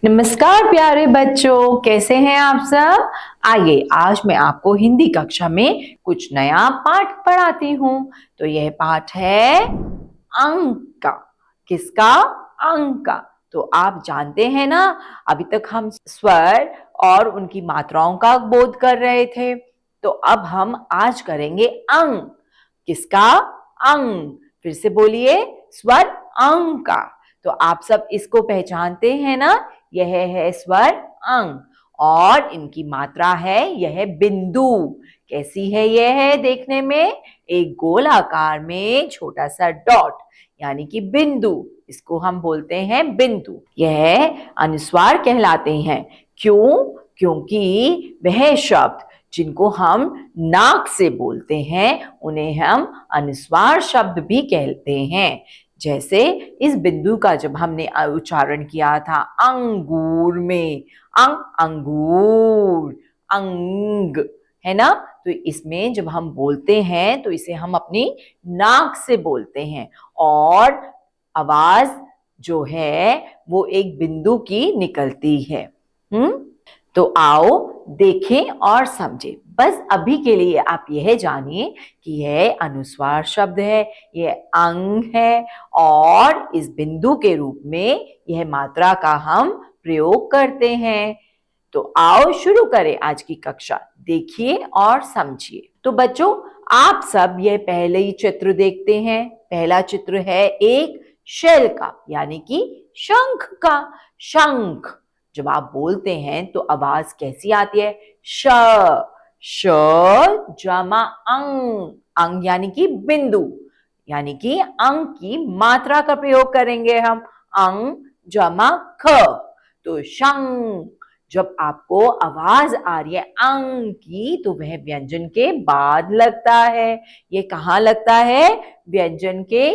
नमस्कार प्यारे बच्चों, कैसे हैं आप सब। आइए आज मैं आपको हिंदी कक्षा में कुछ नया पाठ पढ़ाती हूँ। तो यह पाठ है अंक का। किसका? अंक का। तो आप जानते हैं ना, अभी तक हम स्वर और उनकी मात्राओं का बोध कर रहे थे। तो अब हम आज करेंगे अंक। किसका? अंक। फिर से बोलिए, स्वर अंक का। तो आप सब इसको पहचानते हैं ना, यह है स्वर अंक और इनकी मात्रा है यह बिंदु। कैसी है यह देखने में? एक गोल आकार में छोटा सा डॉट यानी कि बिंदु, इसको हम बोलते हैं बिंदु। यह अनुस्वार कहलाते हैं। क्यों? क्योंकि वह शब्द जिनको हम नाक से बोलते हैं उन्हें हम अनुस्वार शब्द भी कहते हैं। जैसे इस बिंदु का जब हमने उच्चारण किया था अंगूर में, अंगूर, अंग, है ना। तो इसमें जब हम बोलते हैं तो इसे हम अपनी नाक से बोलते हैं और आवाज जो है वो एक बिंदु की निकलती है। तो आओ देखें और समझें। बस अभी के लिए आप यह जानिए कि यह अनुस्वार शब्द है, यह अंग है और इस बिंदु के रूप में यह मात्रा का हम प्रयोग करते हैं। तो आओ शुरू करें आज की कक्षा। देखिए और समझिए। तो बच्चों, आप सब यह पहले ही चित्र देखते हैं। पहला चित्र है एक शेल का यानी कि शंख का। शंख जब आप बोलते हैं तो आवाज कैसी आती है? श, श जमा अंग, अंग यानी कि बिंदु, यानी कि अंग की मात्रा का प्रयोग करेंगे हम। अंग जमा ख, तो शंख। जब आपको आवाज आ रही है अंग की तो वह व्यंजन के बाद लगता है। ये कहाँ लगता है? व्यंजन के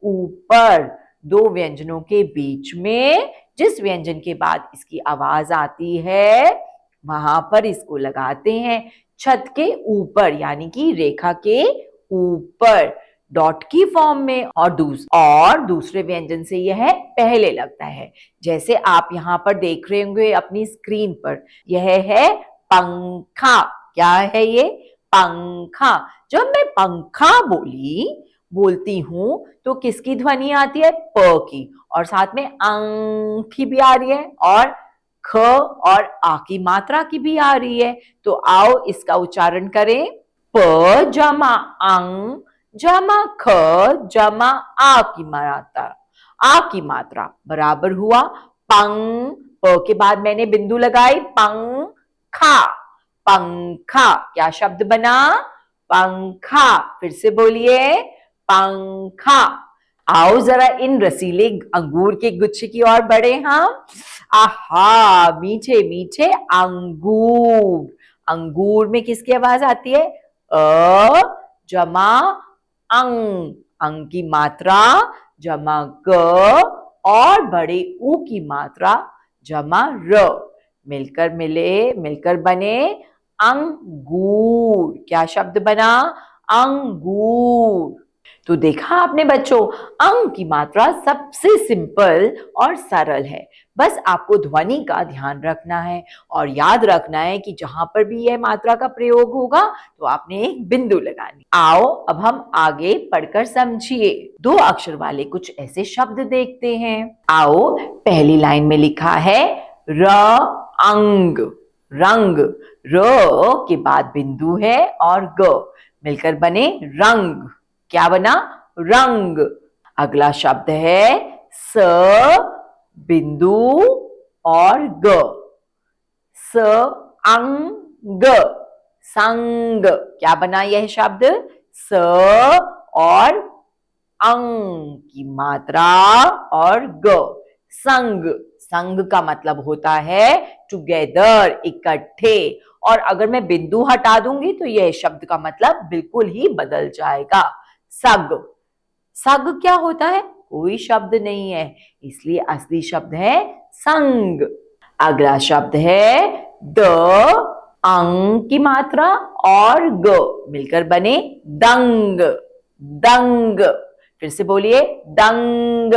ऊपर, दो व्यंजनों के बीच में। जिस व्यंजन के बाद इसकी आवाज आती है वहां पर इसको लगाते हैं छत के ऊपर यानी कि रेखा के ऊपर डॉट की फॉर्म में। और दूसरे व्यंजन से यह पहले लगता है। जैसे आप यहाँ पर देख रहे होंगे अपनी स्क्रीन पर, यह है पंखा। क्या है ये? पंखा। जब मैं पंखा बोलती हूं तो किसकी ध्वनि आती है? प की, और साथ में अंग की भी आ रही है और ख और आ की मात्रा की भी आ रही है। तो आओ इसका उच्चारण करें। प जमा अंग जमा ख जमा आ की मात्रा, आ की मात्रा बराबर हुआ पंग। प के बाद मैंने बिंदु लगाई, पंखा। पंखा क्या शब्द बना? पंखा। फिर से बोलिए, पंखा। आओ जरा इन रसीले अंगूर के गुच्छे की ओर बढ़े हम। आहा, मीठे मीठे अंगूर। अंगूर में किसकी आवाज आती है? अ जमा अंग, अंग की मात्रा जमा ग और बड़े ऊ की मात्रा जमा र, मिलकर बने अंगूर। क्या शब्द बना? अंगूर। तो देखा आपने बच्चों, अंग की मात्रा सबसे सिंपल और सरल है। बस आपको ध्वनि का ध्यान रखना है और याद रखना है कि जहां पर भी यह मात्रा का प्रयोग होगा तो आपने एक बिंदु लगानी। आओ अब हम आगे पढ़कर समझिए। दो अक्षर वाले कुछ ऐसे शब्द देखते हैं। आओ, पहली लाइन में लिखा है र अंग, रंग। र के बाद बिंदु है और ग, मिलकर बने रंग। क्या बना? रंग। अगला शब्द है स बिंदु और ग, स अंग, संग। क्या बना यह शब्द? स और अंग की मात्रा और ग, संग। संग का मतलब होता है टुगेदर, इकट्ठे। और अगर मैं बिंदु हटा दूंगी तो यह शब्द का मतलब बिल्कुल ही बदल जाएगा। सग। सग क्या होता है? कोई शब्द नहीं है, इसलिए असली शब्द है संग। अगला शब्द है द, अंग की मात्रा और ग, मिलकर बने दंग, दंग। फिर से बोलिए, दंग,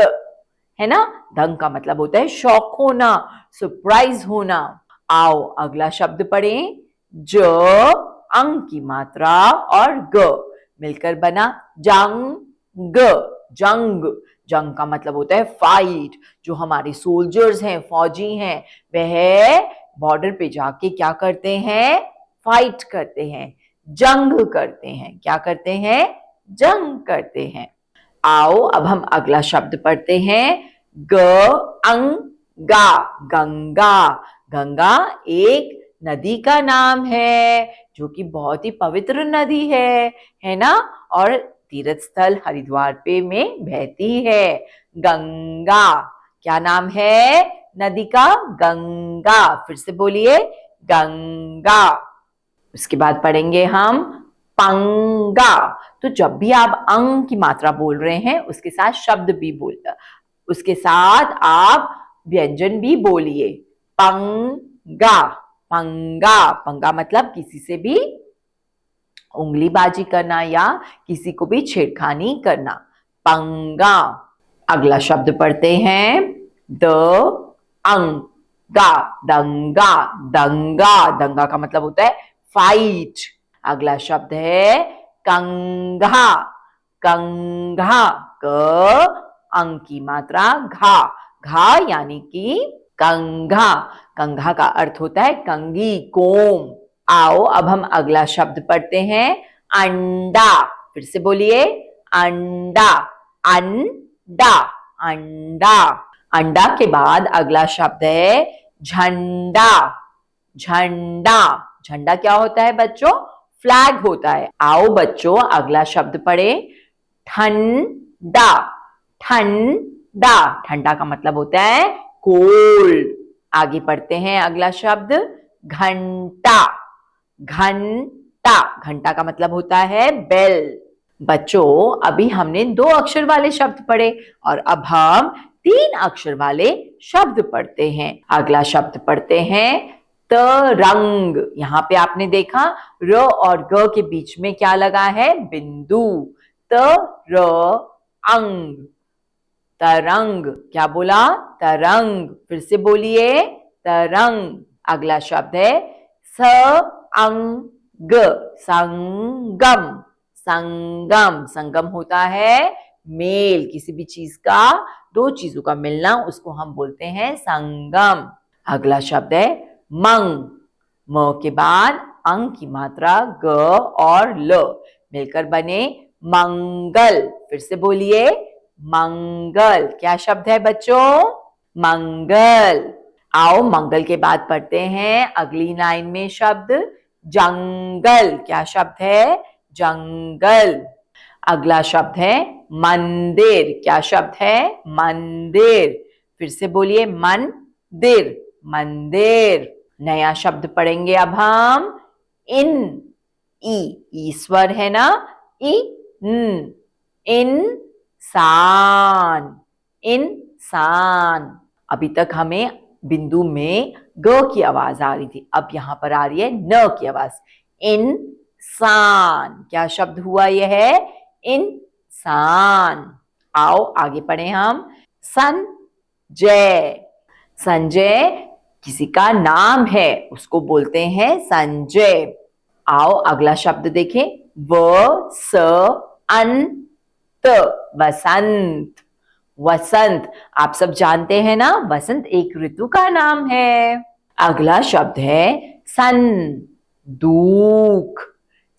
है ना। दंग का मतलब होता है शौक होना, सरप्राइज होना। आओ अगला शब्द पढ़ें। ज अंग की मात्रा और ग मिलकर बना जंग। जंग, जंग का मतलब होता है फाइट। जो हमारे सोल्जर्स हैं, फौजी हैं, वह बॉर्डर पे जाके क्या करते हैं? फाइट करते हैं, जंग करते हैं। क्या करते हैं? जंग करते हैं। आओ अब हम अगला शब्द पढ़ते हैं। ग अंग गा, गंगा। गंगा एक नदी का नाम है जो कि बहुत ही पवित्र नदी है ना? और तीर्थ स्थल हरिद्वार पे में बहती है। गंगा, क्या नाम है नदी का? गंगा। फिर से बोलिए, गंगा। उसके बाद पढ़ेंगे हम पंगा। तो जब भी आप अंग की मात्रा बोल रहे हैं उसके साथ शब्द भी उसके साथ आप व्यंजन भी बोलिए। पंगा, पंगा। पंगा मतलब किसी से भी उंगलीबाजी करना या किसी को भी छेड़खानी करना। पंगा। अगला शब्द पढ़ते हैं। द अंग गा, दंगा। दंगा, दंगा का मतलब होता है फाइट। अगला शब्द है कंघा। कंघा, क अंग की मात्रा घा, घा यानी कि कंघा। कंघा का अर्थ होता है कंघी, कोम। आओ अब हम अगला शब्द पढ़ते हैं। अंडा। फिर से बोलिए, अंडा। अंडा, अंडा। अंडा के बाद अगला शब्द है झंडा। झंडा, झंडा क्या होता है बच्चों? फ्लैग होता है। आओ बच्चों अगला शब्द पढ़े। ठंडा। ठंडा, ठंडा का मतलब होता है कोल्ड। आगे पढ़ते हैं अगला शब्द घंटा। घंटा, घंटा का मतलब होता है बेल। बच्चों अभी हमने 2 अक्षर वाले शब्द पढ़े और अब हम 3 अक्षर वाले शब्द पढ़ते हैं। अगला शब्द पढ़ते हैं तरंग। यहाँ पे आपने देखा र और ग के बीच में क्या लगा है? बिंदु। अंग, तरंग। क्या बोला? तरंग। फिर से बोलिए, तरंग। अगला शब्द है संग, संगम। संगम, संगम होता है मेल, किसी भी चीज का, 2 चीजों का मिलना, उसको हम बोलते हैं संगम। अगला शब्द है मंग। म के बाद अंग की मात्रा ग और ल मिलकर बने मंगल। फिर से बोलिए, मंगल। क्या शब्द है बच्चों? मंगल। आओ मंगल के बाद पढ़ते हैं अगली लाइन में शब्द जंगल। क्या शब्द है? जंगल। अगला शब्द है मंदिर। क्या शब्द है? मंदिर। फिर से बोलिए, मंदिर, मंदिर। नया शब्द पढ़ेंगे अब हम इन। ईश्वर है ना? इंसान। इंसान। अभी तक हमें बिंदु में ग की आवाज आ रही थी, अब यहां पर आ रही है न की आवाज। इंसान, क्या शब्द हुआ? यह है इंसान। आओ आगे पढ़े हम। संजय। संजय किसी का नाम है, उसको बोलते हैं संजय। आओ अगला शब्द देखें। वसंत, वसंत। वसंत, आप सब जानते हैं ना, वसंत एक ऋतु का नाम है। अगला शब्द है संदूक।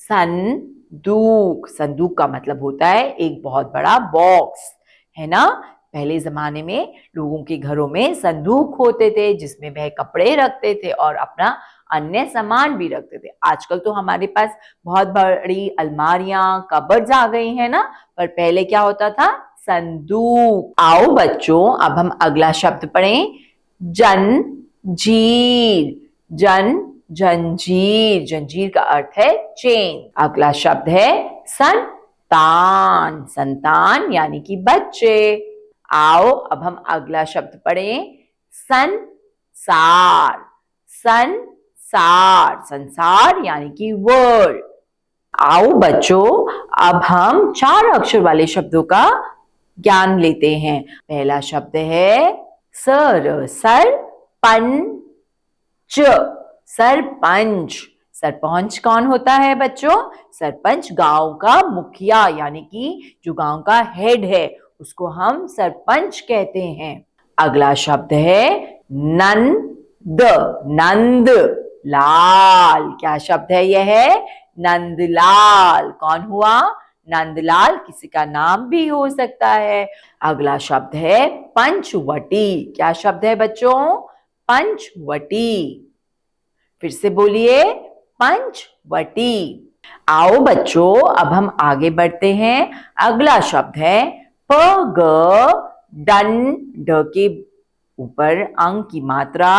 संदूक, संदूक का मतलब होता है एक बहुत बड़ा बॉक्स, है ना? पहले जमाने में लोगों के घरों में संदूक होते थे जिसमें वह कपड़े रखते थे और अपना अन्य सामान भी रखते थे। आजकल तो हमारे पास बहुत बड़ी अलमारियां, कबर्ड्स आ गई है ना, पर पहले क्या होता था? संदूक। आओ बच्चों अब हम अगला शब्द पढ़ें। जंजीर। जंजीर, जंजीर का अर्थ है चेन। अगला शब्द है संतान। संतान यानी कि बच्चे। आओ अब हम अगला शब्द पढ़ें। संसार। संसार, संसार यानी कि वर्ल्ड। आओ बच्चों अब हम 4 अक्षर वाले शब्दों का ज्ञान लेते हैं। पहला शब्द है सर, सरपंच, सरपंच। सरपंच कौन होता है बच्चों? सरपंच गांव का मुखिया, यानी कि जो गांव का हेड है उसको हम सरपंच कहते हैं। अगला शब्द है नंद, नंद लाल। क्या शब्द है यह? नंदलाल। कौन हुआ? नंदलाल किसी का नाम भी हो सकता है। अगला शब्द है पंचवटी। क्या शब्द है बच्चों? पंचवटी। फिर से बोलिए, पंचवटी। आओ बच्चों, अब हम आगे बढ़ते हैं। अगला शब्द है प ग डन, ड के ऊपर अंक की मात्रा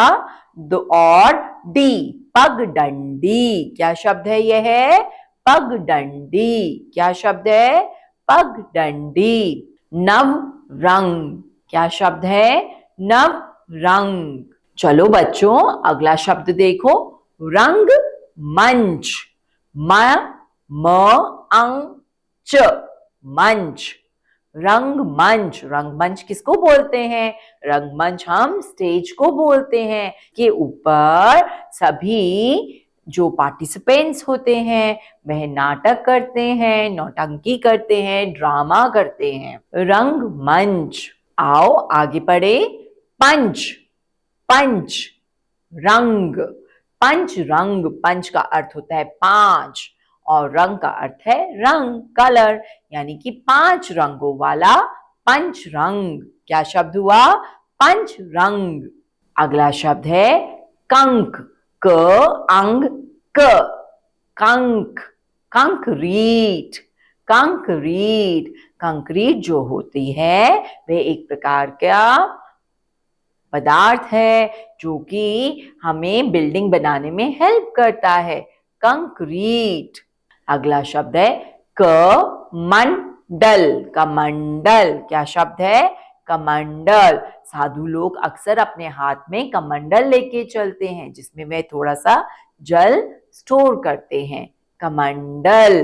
और डी, पगडंडी। क्या शब्द है यह? पगडंडी। क्या शब्द है? पगडंडी। नव रंग। क्या शब्द है? नव रंग। चलो बच्चों, अगला शब्द देखो, रंग मंच। म अंग च, मंच। रंगमंच। रंगमंच किसको बोलते हैं? रंगमंच हम स्टेज को बोलते हैं कि ऊपर सभी जो पार्टिसिपेंट्स होते हैं वह नाटक करते हैं, नौटंकी करते हैं, ड्रामा करते हैं। रंगमंच। आओ आगे बढ़े। पंच, पंच रंग। पंच रंग, पंच का अर्थ होता है पांच और रंग का अर्थ है रंग, कलर, यानी कि 5 रंगों वाला पंच रंग। क्या शब्द हुआ? पंच रंग। अगला शब्द है कंक, क अंग क, कंक। Concrete, concrete. कंक्रीट जो होती है वह एक प्रकार का पदार्थ है जो कि हमें बिल्डिंग बनाने में हेल्प करता है। कंक्रीट। अगला शब्द है कमंडल, कमंडल। क्या शब्द है? कमंडल। साधु लोग अक्सर अपने हाथ में कमंडल लेके चलते हैं जिसमें वे थोड़ा सा जल स्टोर करते हैं। कमंडल।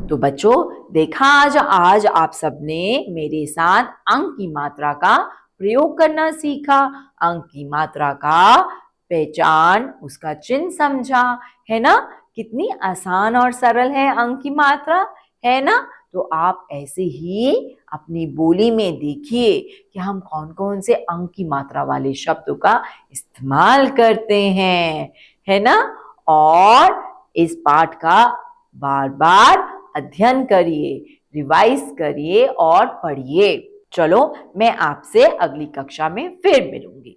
तो बच्चों देखा, आज आप सबने मेरे साथ अंक की मात्रा का प्रयोग करना सीखा। अंक की मात्रा का पहचान, उसका चिन्ह समझा, है ना? कितनी आसान और सरल है अंक की मात्रा, है ना? तो आप ऐसे ही अपनी बोली में देखिए कि हम कौन कौन से अंक की मात्रा वाले शब्दों का इस्तेमाल करते हैं, है ना? और इस पाठ का बार बार अध्ययन करिए, रिवाइज करिए और पढ़िए। चलो, मैं आपसे अगली कक्षा में फिर मिलूंगी।